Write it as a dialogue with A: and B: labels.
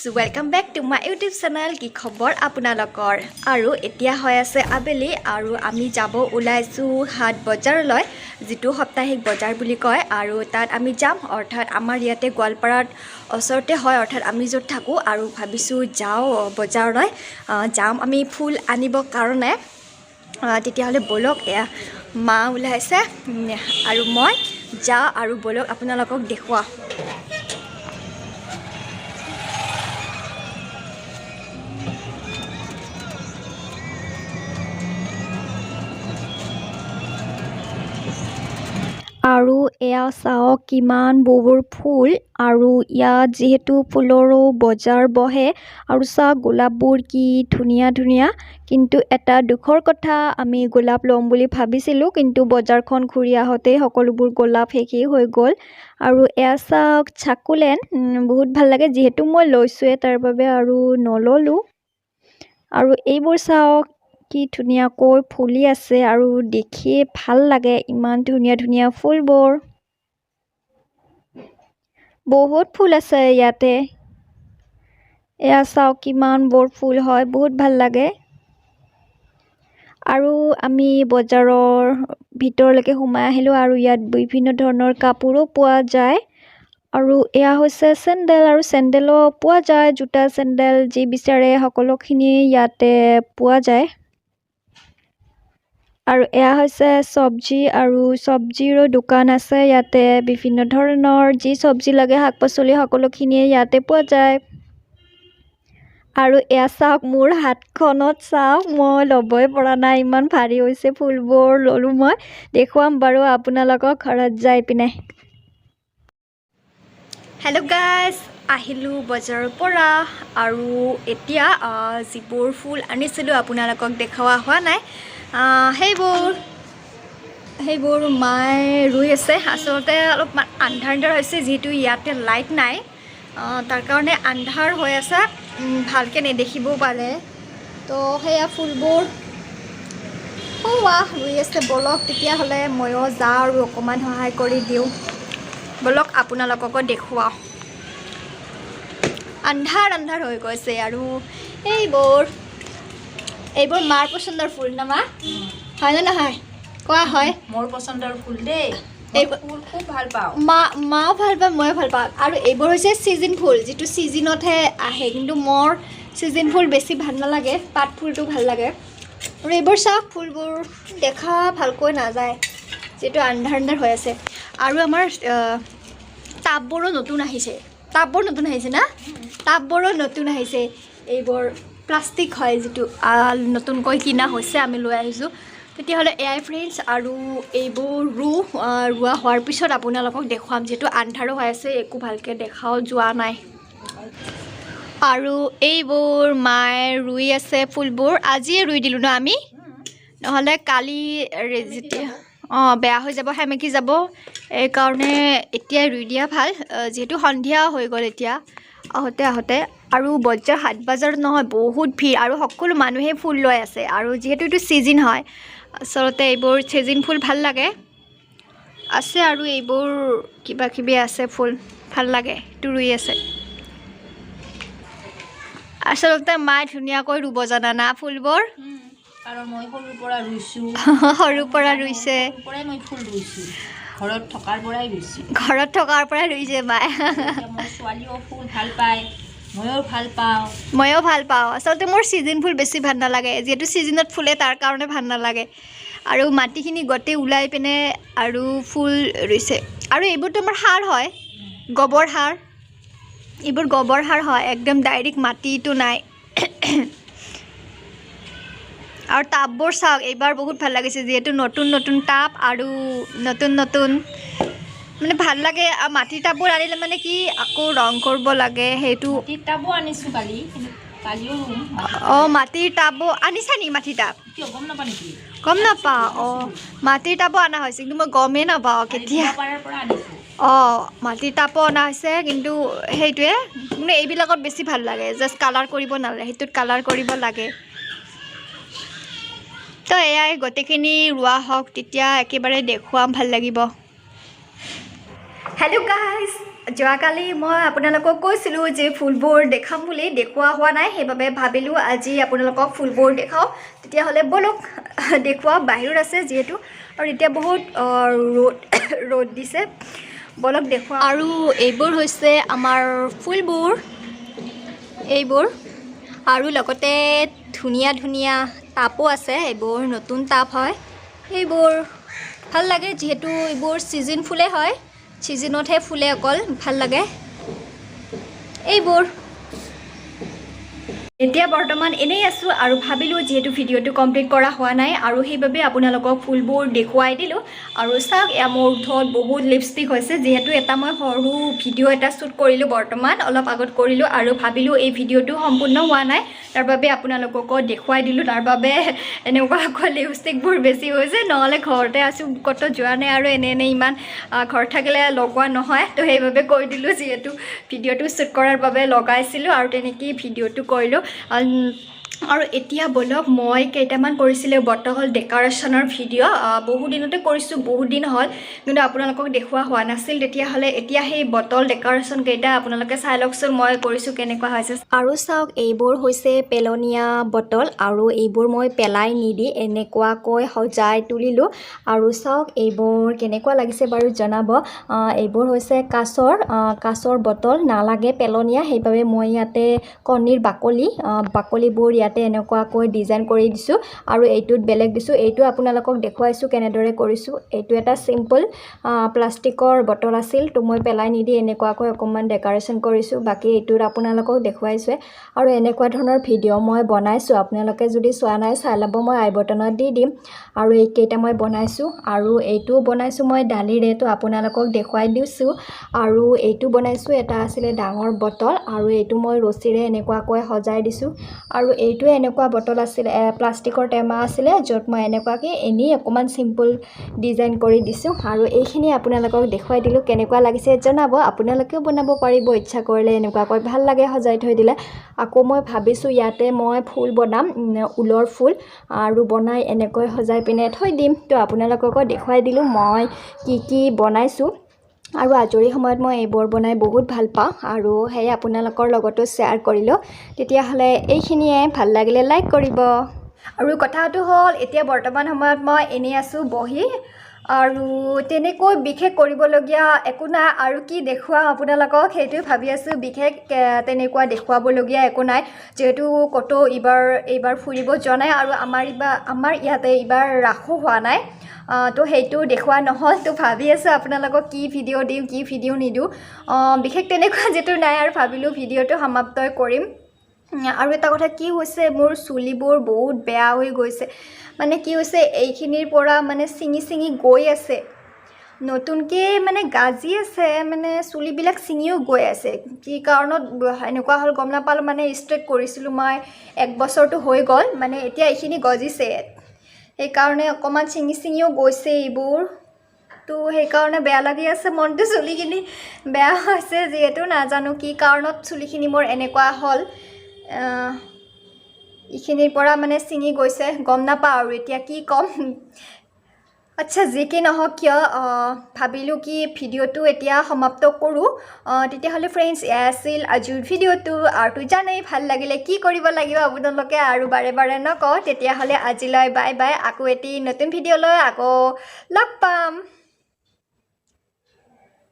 A: Welcome back to my YouTube channel की खबर आपनालोকৰ আৰু এতিয়া হৈ আছে আবেলি আৰু আমি যাব ওলাইছো হাট বজাৰলৈ যেটো সপ্তাহিক বজাৰ বুলি কয় আৰু তাত আমি যাম অৰ্থাৎ আমাৰ ইয়াতে গোৱালপাৰাত ওচৰতে হয় অৰ্থাৎ আমি যত থাকো আৰু ভাবিছো যাও বজাৰলৈ যাম আমি ফুল আনিব কাৰণে তেতিয়া হলে বলক মা ওলাইছে আৰু মই যা আৰু বলক আপোনালোকক দেখুৱা আৰু এয়া চাওক কিমান বহুৰ ফুল আৰু ইয়াত যেহেতু ফুলৰো বজাৰ বহে আৰু চাওক গোলাপবোৰ কি ধুনীয়া ধুনীয়া কিন্তু এটা দুখৰ কথা আমি গোলাপ লম বুলি ভাবিছিলো কিন্তু বজাৰখন ঘূৰি আহতে সকলোবোৰ গোলাপ শেষেই হৈ গল আৰু এয়া চাওক চাকুলেন বহুত ভাল লাগে যেহেতু মই লৈছোৱে তাৰ বাবে আৰু নললো আৰু এইবোৰ চাওক কি ধুনীয়াকৈ ফুলি আছে আৰু দেখি ভাল লাগে ইমান ধুনীয়া ধুনীয়া ফুলবোৰ বহুত ফুল আছে ইয়াতে এয়া চাওক কিমান বৰ ফুল হয় বহুত ভাল লাগে আৰু আমি বজাৰৰ ভিতৰলৈকে সোমাই আহিলো আৰু ইয়াত বিভিন্ন ধৰণৰ কাপোৰো পোৱা যায় আৰু এয়া হৈছে চেন্ডেল আৰু চেন্ডেলো পোৱা যায় জোতা চেন্ডেল যি বিচাৰে সকলোখিনি ইয়াতে পোৱা যায় আৰু এয়া হৈছে সবজি আৰু সবজিৰো দোকান আছে ইয়াতে বিভিন্ন ধৰণৰ যি সবজি লাগে শাক-পাচলি সকলোখিনি ইয়াতে পোৱা যায় আৰু এয়া চাওক মোৰ হাতখনত চাওক মই লবই পৰা নাই ইমান ভাৰী হৈছে ফুলবোৰ ললো মই দেখুৱাম বাৰু আপোনালোকক ঘৰত যাই পিনে হেল্ল' গাইস আহিলো বজাৰৰ পৰা আৰু এতিয়া যিবোৰ ফুল আনিছিলো আপোনালোকক দেখাৱা হোৱা নাই সেইবোৰ মাই ৰুই আছে আসলতে অলপ আন্ধাৰ হৈছে যেহেতু ইয়াতে লাইট নাই তাৰ কাৰণে আন্ধাৰ হৈ আছে ভালকে নেদেখিব পাৰে তো হেয়া ফুলবোৰ ৰুই আছে বলক তেতিয়া হলে ময়ো যাওঁ আৰু অকমান সহায় কৰি দিওঁ বলক আপোনালোকক দেখুৱা আন্ধাৰ হৈ গৈছে আৰু এইবোৰ মাৰ পছন্দৰ ফুল না মা হয় না নহয় কোৱা হয়
B: মোৰ পছন্দৰ ফুল দেই ফুল খুব ভাল পাওঁ
A: মা ভাল পায় মই ভাল পাওঁ আৰু এইবোৰ হৈছে সিজন ফুল যেটো সিজনতহে আহে কিন্তু মোৰ সিজন ফুল বেছি ভাল নালাগে পাত ফুলটো ভাল লাগে আৰু এইবোৰ চাওক ফুলবোৰ দেখা ভালকৈ নাযায় যেটো আন্ধাৰ হৈ আছে আৰু আমাৰ টাববোৰো নতুন আহিছে না টাববোৰো নতুন আহিছে এইবোৰ প্লাষ্টিক হয় যেটো নতুনকৈ কিনা হৈছে আমি লৈ আহিছো তেতিয়াহলে এআই ফ্ৰেন্ডছ আৰু এইবোৰ ৰুৱা হোৱাৰ পিছত আপোনালোকক দেখুৱাম যেটো আন্ধাৰো হৈ আছে একো ভালকে দেখাও যোৱা নাই আৰু এইবোৰ মায়ে ৰুই আছে ফুলবোৰ আজিয়ে ৰুই দিলো না আমি নহলে কালি যেতিয়া বেয়া হৈ যাব হেমেকি যাব এই কাৰণে এতিয়া ৰুই দিয়া ভাল যেহেতু সন্ধিয়া হৈ গল এতিয়া আহতে আৰু বজাৰ হাট বজাৰ নহয় বহুত ভিৰ আৰু সকলো মানুহে ফুল লৈ আছে আৰু যেহেতু এটো সিজন হয় আসলতে এইবোৰ সিজন ফুল ভাল লাগে আছে আৰু এইবোৰ কিবা কিবি আছে ফুল ভাল লাগে তো ৰুই আছে আসলতে মাই ধুনীয়াকৈ ৰুব জানা না ফুলবোৰ
B: কাৰণ মই সৰুৰ পৰা ৰুইছো
A: সৰুৰ পৰা ৰুইছে
B: পৰাই মই ফুল ৰুইছো ঘৰত থকাৰ পৰাই
A: ৰুইছে মাই
B: মোৰ ছোৱালীও ফুল ভাল পায়
A: ময়ো ভাল পাওঁ আসলতে মোৰ সিজন ফুল বেছি ভাল নালাগে যেহেতু সিজনত ফুলে তাৰ কাৰণে ভাল নালাগে আৰু মাটিখিনি গতে উলাই পিনে আৰু ফুল ৰুইছে আৰু এইবোৰটো আমাৰ সাৰ হয় গোবৰ সাৰ এইবোৰ গোবৰ সাৰ হয় একদম ডাইৰেক্ট মাটিটো নাই আৰু টাববোৰ চাওক এইবাৰ বহুত ভাল লাগিছে যেহেতু নতুন টাব আৰু নতুন মানে ভাল লাগে মাটিৰ টাববোৰ আনিলে মানে কি আকৌ ৰং কৰিব লাগে হেতু
B: মাটিৰ টাবো আনিছো কালিও
A: মাটিৰ টাবো আনিছা নি মাটিৰ টাব
B: কিয় গম নাপা নেকি
A: গম নাপা মাটিৰ টাবো আনা হৈছে কিন্তু মই গমেই নাপাওঁ কেতিয়া মাটিৰ টাবো অনা হৈছে কিন্তু সেইটোৱে মানে এইবিলাকত বেছি ভাল লাগে জাষ্ট কালাৰ কৰিব নালাগে হেতুত কালাৰ কৰিব লাগে তো এয়াই গটেখিনি ৰুৱা হওক তেতিয়া একেবাৰে দেখুৱাম ভাল লাগিব হেল্ল' গাইস যোৱাকালি মই আপোনালোকক কৈছিলোঁ যে ফুলবোৰ দেখাম বুলি, দেখুওৱা হোৱা নাই, সেইবাবে ভাবিলোঁ আজি আপোনালোকক ফুলবোৰ দেখাওঁ। তেতিয়াহ'লে ব'লক দেখুওৱা। বাহিৰত আছে যিহেতু, আৰু এতিয়া বহুত ৰ'দ দিছে, ব'লক দেখুওৱা। আৰু এইবোৰ হৈছে আমাৰ ফুলবোৰ, এইবোৰ, আৰু লগতে ধুনীয়া ধুনীয়া টাবো আছে। এইবোৰ নতুন টাব হয়, এইবোৰ ভাল লাগে যিহেতু এইবোৰ ছিজন ফুলে হয়, ছিজনতহে ফুলে, অকল ভাল লাগে এইবোৰ। এতিয়া বৰ্তমান এনেই আছোঁ আৰু ভাবিলোঁ যিহেতু ভিডিঅ'টো কমপ্লিট কৰা হোৱা নাই আৰু সেইবাবে আপোনালোকক ফুলবোৰ দেখুৱাই দিলোঁ। আৰু চাওক, এয়া মোৰ ওঠত বহুত লিপষ্টিক হৈছে, যিহেতু এটা মই সৰু ভিডিঅ' এটা শ্বুট কৰিলোঁ, বৰ্তমান অলপ আগত কৰিলোঁ, আৰু ভাবিলোঁ এই ভিডিঅ'টো সম্পূৰ্ণ হোৱা নাই, তাৰ বাবে আপোনালোককো দেখুৱাই দিলোঁ। তাৰ বাবে এনেকুৱাকৈ লিপষ্টিকবোৰ বেছি হৈছে, নহ'লে ঘৰতে আছোঁ, ক'তো যোৱা নাই, আৰু এনে ইমান ঘৰত থাকিলে লগোৱা নহয়, তো সেইবাবে কৈ দিলোঁ, যিহেতু ভিডিঅ'টো শ্বুট কৰাৰ বাবে লগাইছিলোঁ আৰু তেনেকেই ভিডিঅ'টো কৰিলোঁ। আৰু এতিয়া ব'লক, মই কেইটামান কৰিছিলোঁ বটল ডেক'ৰেশ্যনৰ ভিডিঅ', বহু দিনতে কৰিছোঁ, বহুত দিন হ'ল, কিন্তু আপোনালোকক দেখুওৱা হোৱা নাছিল। তেতিয়াহ'লে এতিয়া সেই বটল ডেক'ৰেশ্যন কেইটা আপোনালোকে চাই লওকচোন, মই কৰিছোঁ কেনেকুৱা হৈছে। আৰু চাওক, এইবোৰ হৈছে পেলনীয়া বটল, আৰু এইবোৰ মই পেলাই নিদি এনেকুৱাকৈ সজাই তুলিলোঁ। আৰু চাওক, এইবোৰ কেনেকুৱা লাগিছে বাৰু জনাব। এইবোৰ হৈছে কাঁচৰ বটল, নালাগে পেলনীয়া, সেইবাবে মই ইয়াতে কণীৰ বাকলিবোৰ ইয়াতে এনেকুৱাকৈ ডিজাইন কৰি দিছোঁ, আৰু এইটোত বেলেগ দিছোঁ। এইটো আপোনালোকক দেখুৱাইছোঁ কেনেদৰে কৰিছোঁ। এইটো এটা চিম্পল প্লাষ্টিকৰ বটল আছিল, তো মই পেলাই নিদি এনেকুৱাকৈ অকণমান ডেক'ৰেশ্যন কৰিছোঁ। বাকী এইটোত আপোনালোকক দেখুৱাইছোঁ, আৰু এনেকুৱা ধৰণৰ ভিডিঅ' মই বনাইছোঁ, আপোনালোকে যদি চোৱা নাই চাই ল'ব, মই আই বটনত দি দিম। আৰু এইকেইটা মই বনাইছোঁ, আৰু এইটোও বনাইছোঁ মই ডালিৰে, তো আপোনালোকক দেখুৱাই দিছোঁ। আৰু এইটো বনাইছোঁ, এটা আছিলে ডাঙৰ বটল, আৰু এইটো মই ৰছীৰে এনেকুৱাকৈ সজাই দিছোঁ। আৰু এইটোৱে এনেকুৱা বটল আছিলে, প্লাষ্টিকৰ টেমা আছিলে, য'ত মই এনেকুৱাকৈ এনেই অকণমান চিম্পল ডিজাইন কৰি দিছোঁ। আৰু এইখিনি আপোনালোকক দেখুৱাই দিলোঁ, কেনেকুৱা লাগিছে জনাব। আপোনালোকেও বনাব পাৰিব ইচ্ছা কৰিলে, এনেকুৱাকৈ ভাল লাগে সজাই থৈ দিলে। আকৌ মই ভাবিছোঁ ইয়াতে মই ফুল বনাম, ঊলৰ ফুল, আৰু বনাই এনেকৈ সজাই পিনে থৈ দিম। তো আপোনালোককো দেখুৱাই দিলোঁ মই কি বনাইছোঁ। আৰু আজৰি সময়ত মই এইবোৰ বনাই বহুত ভাল পাওঁ, আৰু সেয়ে আপোনালোকৰ লগতো শ্বেয়াৰ কৰিলোঁ। তেতিয়াহ'লে এইখিনিয়ে, ভাল লাগিলে লাইক কৰিব। আৰু কথাটো হ'ল, এতিয়া বৰ্তমান সময়ত মই এনেই আছোঁ বহি, আৰু তেনেকৈ বিশেষ কৰিবলগীয়া একো নাই। আৰু কি দেখুৱাম আপোনালোকক সেইটোৱে ভাবি আছোঁ, বিশেষ তেনেকুৱা দেখুৱাবলগীয়া একো নাই, যিহেতু ক'তো এইবাৰ ফুৰিব যোৱা নাই, আৰু আমাৰ ইয়াতে এইবাৰ ৰাসো হোৱা নাই, তো সেইটো দেখুওৱা নহ'ল। তো ভাবি আছোঁ আপোনালোকক কি ভিডিঅ' দিওঁ, কি ভিডিঅ' নিদিওঁ, বিশেষ তেনেকুৱা যিটো নাই, আৰু ভাবিলোঁ ভিডিঅ'টো সমাপ্তই কৰিম। আৰু এটা কথা কি হৈছে, মোৰ চুলিবোৰ বহুত বেয়া হৈ গৈছে, মানে কি হৈছে, এইখিনিৰ পৰা মানে ছিঙি গৈ আছে, নতুনকৈ মানে গাজি আছে, মানে চুলিবিলাক ছিঙিও গৈ আছে। কি কাৰণত এনেকুৱা হ'ল গম নাপালোঁ, মানে ষ্ট্ৰেট কৰিছিলোঁ মই, 1 বছৰটো হৈ গ'ল, মানে এতিয়া এইখিনি গজিছে, সেইকাৰণে অকণমান ছিঙিও গৈছে এইবোৰ। তো সেইকাৰণে বেয়া লাগি আছে মনটো, চুলিখিনি বেয়া হৈছে যিহেতু, নাজানো কি কাৰণত চুলিখিনি মোৰ এনেকুৱা হ'ল, এইখিনিৰ পৰা মানে ছিঙি গৈছে, গম নাপাওঁ আৰু এতিয়া কি ক'ম। আচ্ছা, যি কি নহওক কিয়, ভাবিলোঁ কি ভিডিঅ'টো এতিয়া সমাপ্ত কৰোঁ। তেতিয়াহ'লে ফ্ৰেণ্ডছ, এয়া আছিল আজিৰ ভিডিঅ'টো, আৰু জানেই ভাল লাগিলে কি কৰিব লাগিব আপোনালোকে, আৰু বাৰে নকওঁ। তেতিয়াহ'লে আজিলৈ বাই বাই, আকৌ এটি নতুন ভিডিঅ' লৈ আকৌ লগ পাম।